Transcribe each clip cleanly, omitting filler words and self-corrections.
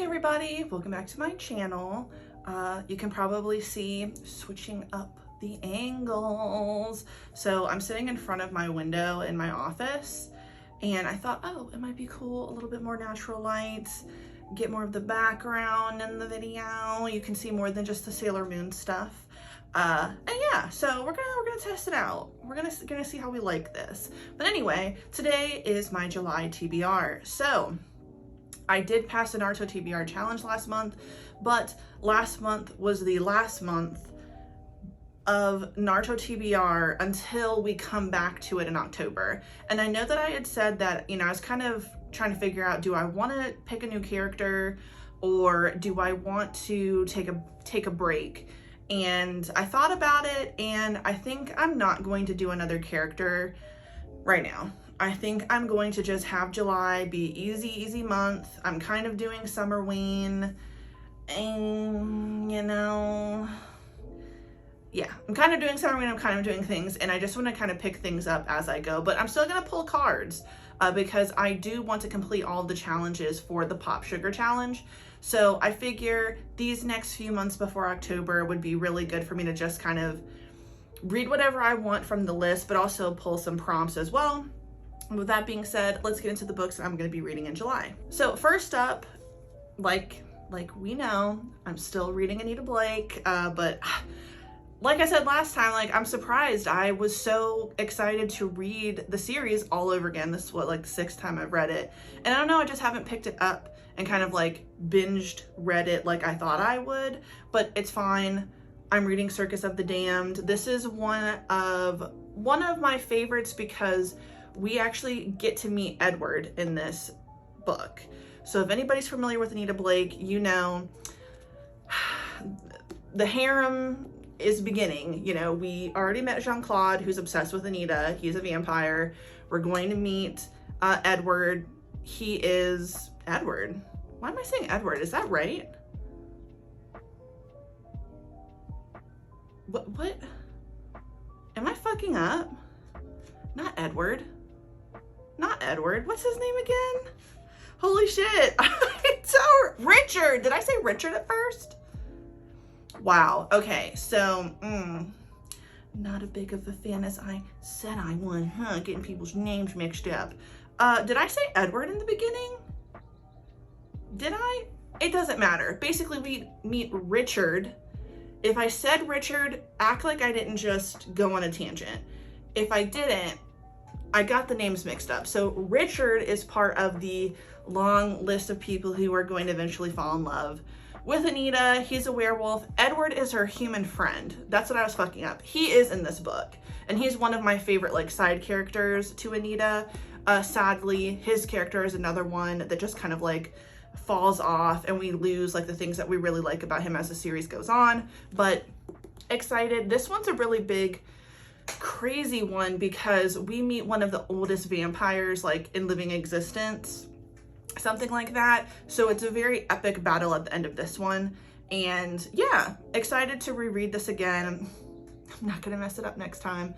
everybody, welcome back to my channel. You can probably see switching up the angles. So I'm sitting in front of my window in my office and I thought, oh, it might be cool, a little bit more natural light, get more of the background in the video. You can see more than just the Sailor Moon stuff. And yeah, so we're gonna test it out. We're gonna see how we like this. But anyway, today is my July TBR. So I did pass the Naruto TBR challenge last month, but last month was the last month of Naruto TBR until we come back to it in October. And I know that I had said that, you know, I was kind of trying to figure out, do I want to pick a new character or do I want to take a break? And I thought about it and I think I'm not going to do another character right now. I think I'm going to just have July be easy month. I'm kind of doing Summerween and, you know, yeah, I'm kind of doing Summerween, I'm kind of doing things, and I just want to kind of pick things up as I go, but I'm still going to pull cards because I do want to complete all the challenges for the Pop Sugar Challenge. So I figure these next few months before October would be really good for me to just kind of read whatever I want from the list, but also pull some prompts as well. With that being said, let's get into the books I'm going to be reading in July. So first up, like we know, I'm still reading Anita Blake, but like I said last time, like I'm surprised. I was so excited to read the series all over again. This is what, like the 6th time I've read it. And I don't know, I just haven't picked it up and kind of like binged read it like I thought I would, but it's fine. I'm reading Circus of the Damned. This is one of my favorites because we actually get to meet Edward in this book. So if anybody's familiar with Anita Blake, you know, the harem is beginning. You know, we already met Jean-Claude, who's obsessed with Anita. He's a vampire. We're going to meet Edward. He is Edward. Why am I saying Edward? Is that right? What? Am I fucking up? Not Edward. Not Edward. What's his name again? Holy shit. Richard. Did I say Richard at first? Wow. Okay. So, not as big of a fan as I said I would, huh? Getting people's names mixed up. Did I say Edward in the beginning? Did I? It doesn't matter. Basically, we meet Richard. If I said Richard, act like I didn't just go on a tangent. If I didn't, I got the names mixed up. So Richard is part of the long list of people who are going to eventually fall in love with Anita. He's a werewolf. Edward is her human friend. That's what I was fucking up. He is in this book. And he's one of my favorite like side characters to Anita. Sadly, his character is another one that just kind of like falls off and we lose like the things that we really like about him as the series goes on. But excited. This one's a really big, crazy one because we meet one of the oldest vampires like in living existence, something like that. So it's a very epic battle at the end of this one, and yeah, excited to reread this again. I'm not gonna mess it up next time.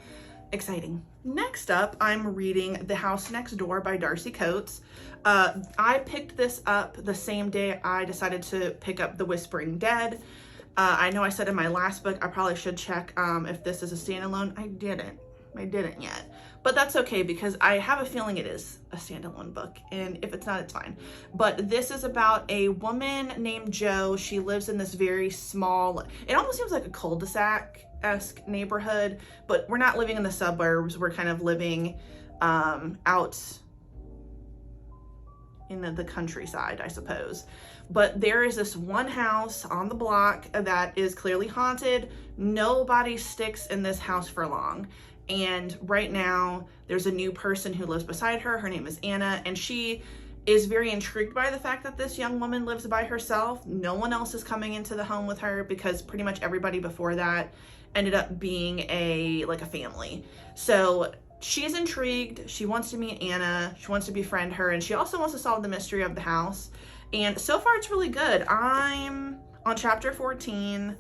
Exciting. Next up, I'm reading The House Next Door by Darcy Coates. I picked this up the same day I decided to pick up The Whispering Dead. I know I said in my last book, I probably should check if this is a standalone. I didn't yet, but that's okay because I have a feeling it is a standalone book, and if it's not, it's fine. But this is about a woman named Jo. She lives in this very small, it almost seems like a cul-de-sac-esque neighborhood, but we're not living in the suburbs. We're kind of living out in the countryside, I suppose. But there is this one house on the block that is clearly haunted. Nobody sticks in this house for long. And right now there's a new person who lives beside her. Her name is Anna, and she is very intrigued by the fact that this young woman lives by herself. No one else is coming into the home with her because pretty much everybody before that ended up being a family. So she's intrigued. She wants to meet Anna. She wants to befriend her, and she also wants to solve the mystery of the house. And so far it's really good. I'm on chapter 14.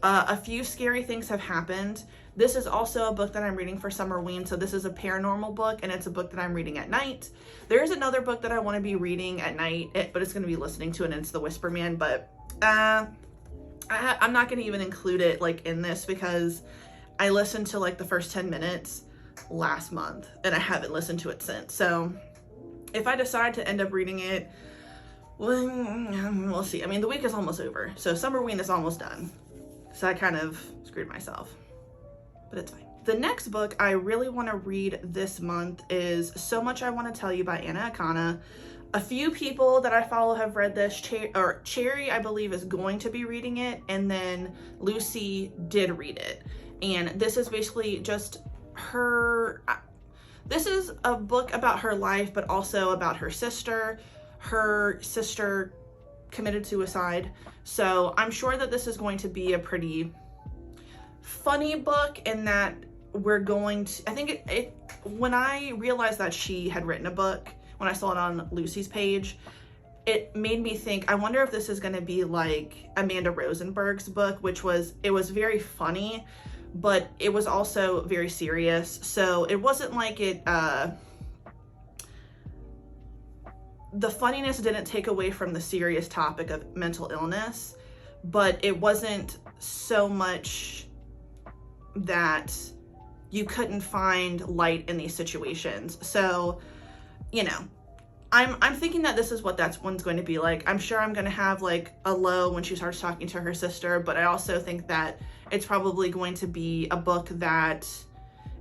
A few scary things have happened. This is also a book that I'm reading for Summerween, so this is a paranormal book, and it's a book that I'm reading at night. There is another book that I want to be reading at night, but it's going to be listening to it, and it's The Whisper Man, but I'm not going to even include it like in this because I listened to like the first 10 minutes last month, and I haven't listened to it since. So if I decide to end up reading it, we'll see. I mean, the week is almost over, so Summerween is almost done. So I kind of screwed myself, but it's fine. The next book I really want to read this month is So Much I Want to Tell You by Anna Akana. A few people that I follow have read this. Cherry, I believe, is going to be reading it, and then Lucy did read it. And this is basically just her, this is a book about her life, but also about her sister. Her sister committed suicide. So I'm sure that this is going to be a pretty funny book, in that we're going to, I think when I realized that she had written a book, when I saw it on Lucy's page, it made me think, I wonder if this is going to be like Amanda Rosenberg's book, it was very funny, but it was also very serious. So it wasn't like the funniness didn't take away from the serious topic of mental illness, but it wasn't so much that you couldn't find light in these situations. So, you know, I'm thinking that this is what that one's going to be like. I'm sure I'm going to have like a low when she starts talking to her sister, but I also think that it's probably going to be a book that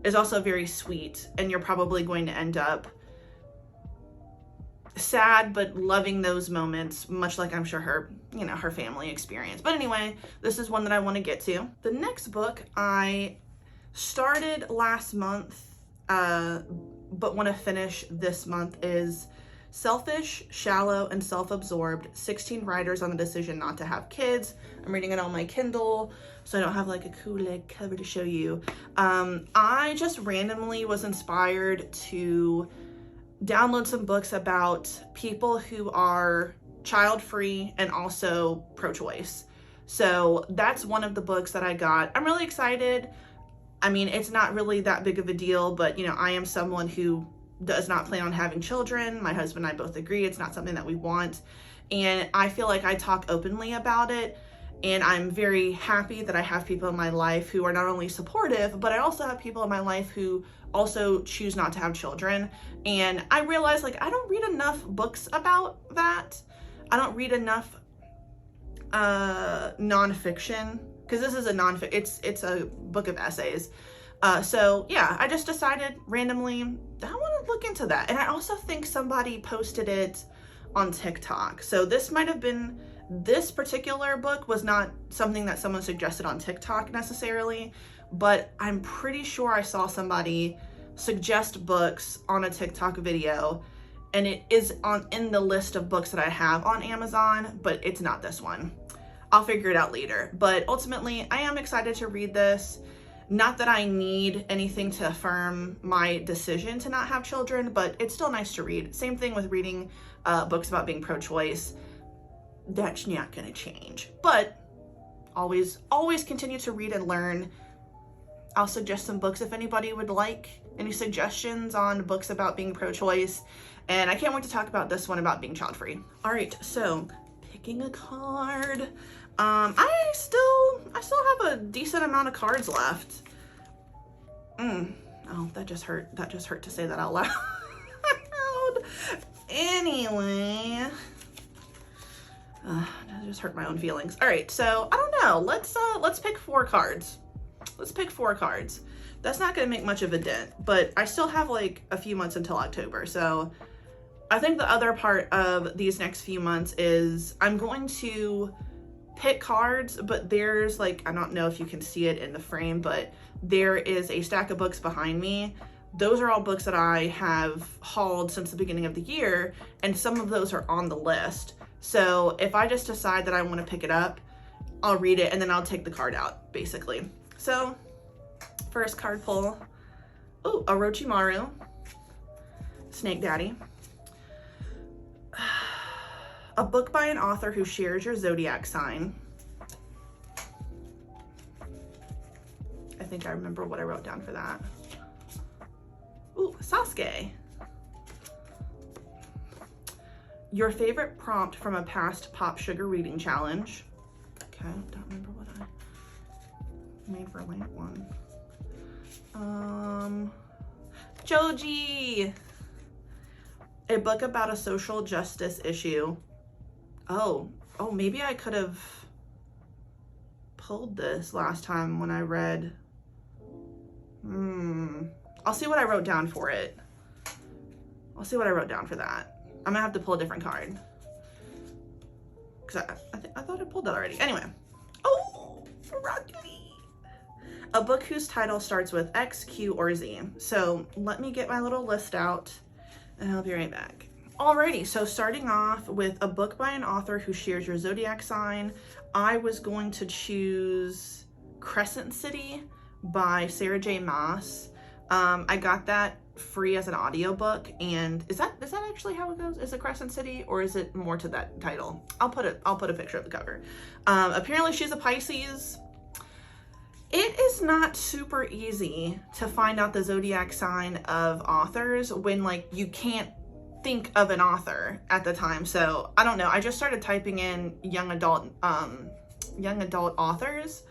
is also very sweet, and you're probably going to end up sad but loving those moments, much like I'm sure her, you know, her family experience. But anyway, this is one that I want to get to. The next book I started last month, but want to finish this month, is Selfish, Shallow, and Self-Absorbed, 16 Writers on the Decision Not to Have Kids. I'm reading it on my Kindle, so I don't have like a cool like cover to show you. I just randomly was inspired to download some books about people who are child-free and also pro-choice. So that's one of the books that I got. I'm really excited. I mean, it's not really that big of a deal, but you know, I am someone who does not plan on having children. My husband and I both agree it's not something that we want. And I feel like I talk openly about it. And I'm very happy that I have people in my life who are not only supportive, but I also have people in my life who also choose not to have children. And I realized, like, I don't read enough books about that. I don't read enough nonfiction, because this is a nonfiction, it's a book of essays. So yeah, I just decided randomly, I want to look into that. And I also think somebody posted it on TikTok. So this might have been, this particular book was not something that someone suggested on TikTok necessarily, but I'm pretty sure I saw somebody suggest books on a TikTok video, and it is in the list of books that I have on Amazon, but it's not this one. I'll figure it out later. But ultimately, I am excited to read this. Not that I need anything to affirm my decision to not have children, but it's still nice to read. Same thing with reading books about being pro-choice. That's not gonna change, but always continue to read and learn. I'll suggest some books if anybody would like any suggestions on books about being pro-choice, and I can't wait to talk about this one about being child-free. All right, so picking a card. I still have a decent amount of cards left. Oh, that just hurt to say that out loud. Anyway, that just hurt my own feelings. All right, so I don't know. Let's pick 4 cards. Let's pick 4 cards. That's not gonna make much of a dent, but I still have like a few months until October. So I think the other part of these next few months is I'm going to pick cards, but there's like, I don't know if you can see it in the frame, but there is a stack of books behind me. Those are all books that I have hauled since the beginning of the year, and some of those are on the list. So if I just decide that I want to pick it up, I'll read it and then I'll take the card out, basically. So first card pull. Oh, Orochimaru, Snake Daddy. A book by an author who shares your zodiac sign. think I remember what I wrote down for that. Ooh, Sasuke. Your favorite prompt from a past Pop Sugar reading challenge. Okay, I don't remember what I made for that one. Joji. A book about a social justice issue. Oh, maybe I could have pulled this last time when I read. I'll see what I wrote down for it. I'll see what I wrote down for that. I'm gonna have to pull a different card. Cause I thought I pulled that already. Anyway. Oh, Rocky. A book whose title starts with X, Q, or Z. So let me get my little list out and I'll be right back. Alrighty, so starting off with a book by an author who shares your zodiac sign. I was going to choose Crescent City by Sarah J. Maas. I got that free as an audiobook, and is that actually how it goes? Is it Crescent City, or is it more to that title? I'll put a picture of the cover. Apparently she's a Pisces. It is not super easy to find out the zodiac sign of authors when like you can't think of an author at the time. So I don't know. I just started typing in young adult authors.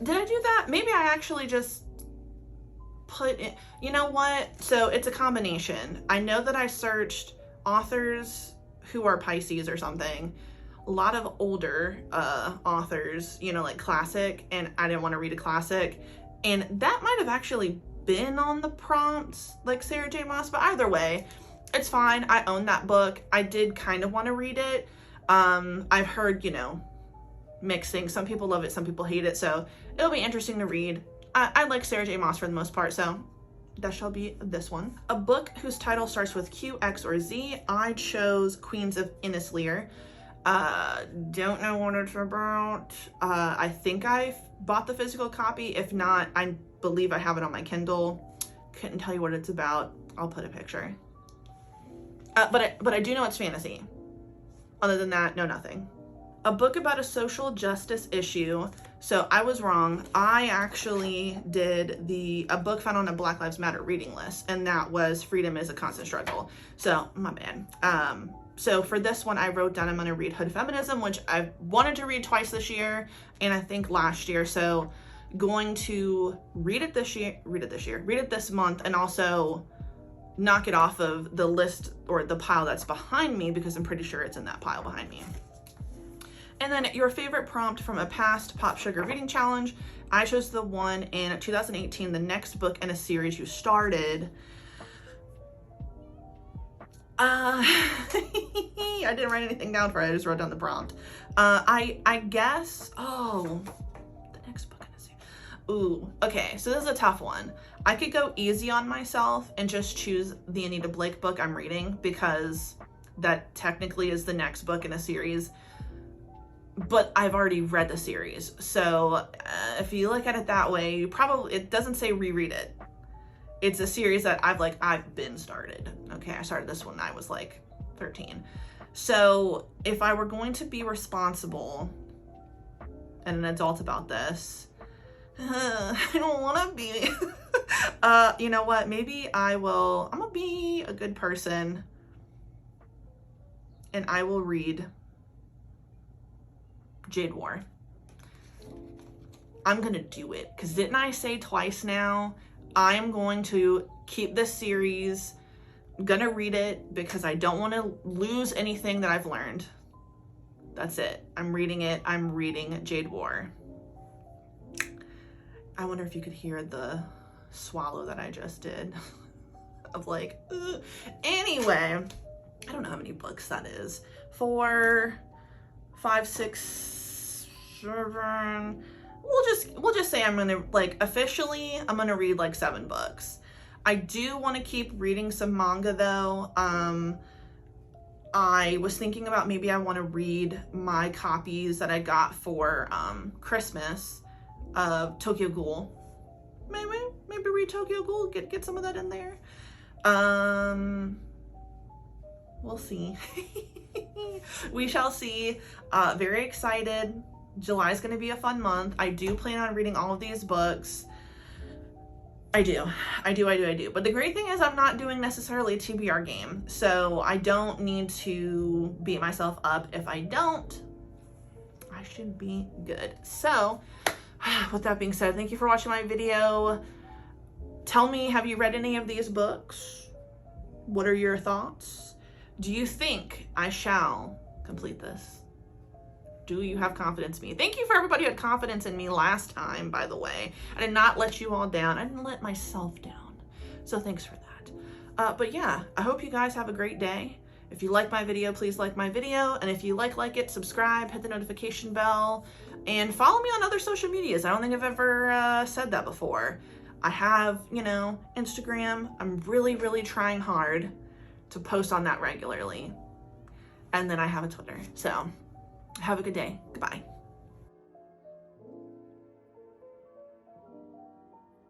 Did I do that? Maybe I actually just put in, you know what? So it's a combination. I know that I searched authors who are Pisces or something. A lot of older authors, you know, like classic, and I didn't want to read a classic. And that might have actually been on the prompts, like Sarah J. Maas, but either way, it's fine. I own that book. I did kind of want to read it. I've heard, you know, mixing. Some people love it, some people hate it. So it'll be interesting to read. I like Sarah J. Maas for the most part, so that shall be this one. A book whose title starts with Q, X, or Z. I chose Queens of Innislear. Don't know what it's about. I think I bought the physical copy. If not, I believe I have it on my Kindle. Couldn't tell you what it's about. I'll put a picture. But I do know it's fantasy. Other than that, no, nothing. A book about a social justice issue. So I was wrong. I actually did a book found on a Black Lives Matter reading list, and that was Freedom is a Constant Struggle. So my bad. So for this one, I wrote down I'm going to read Hood Feminism, which I've wanted to read twice this year, and I think last year. So going to read it this month, and also knock it off of the list or the pile that's behind me, because I'm pretty sure it's in that pile behind me. And then your favorite prompt from a past Pop Sugar reading challenge. I chose the one in 2018, the next book in a series you started. I didn't write anything down for it. I just wrote down the prompt. I guess, the next book in a series. Ooh, okay, so this is a tough one. I could go easy on myself and just choose the Anita Blake book I'm reading, because that technically is the next book in a series. But I've already read the series. So if you look at it that way, it doesn't say reread it. It's a series that I've been started. Okay, I started this when I was like 13. So if I were going to be responsible and an adult about this, I don't want to be. You know what? Maybe I'm going to be a good person and I will read Jade War. I'm gonna do it, because didn't I say twice now? I'm going to keep this series. I'm gonna read it because I don't want to lose anything that I've learned. That's it. I'm reading it. I'm reading Jade War. I wonder if you could hear the swallow that I just did of like, ugh. Anyway, I don't know how many books that is. 4, 5, 6, 7. We'll just say I'm gonna officially I'm gonna read 7 books. I do want to keep reading some manga though. I was thinking about maybe I want to read my copies that I got for Christmas of Tokyo Ghoul. Maybe read Tokyo Ghoul, get some of that in there. We'll see. We shall see. Very excited. July is going to be a fun month. I do plan on reading all of these books. I do. But the great thing is I'm not doing necessarily a TBR game, so I don't need to beat myself up. If I don't, I should be good. So with that being said, thank you for watching my video. Tell me, have you read any of these books? What are your thoughts? Do you think I shall complete this? Do you have confidence in me? Thank you for everybody who had confidence in me last time, by the way. I did not let you all down. I didn't let myself down. So thanks for that. But yeah, I hope you guys have a great day. If you like my video, please like my video. And if you like it, subscribe, hit the notification bell, and follow me on other social medias. I don't think I've ever said that before. I have, you know, Instagram. I'm really trying hard to post on that regularly. And then I have a Twitter. So have a good day. Goodbye.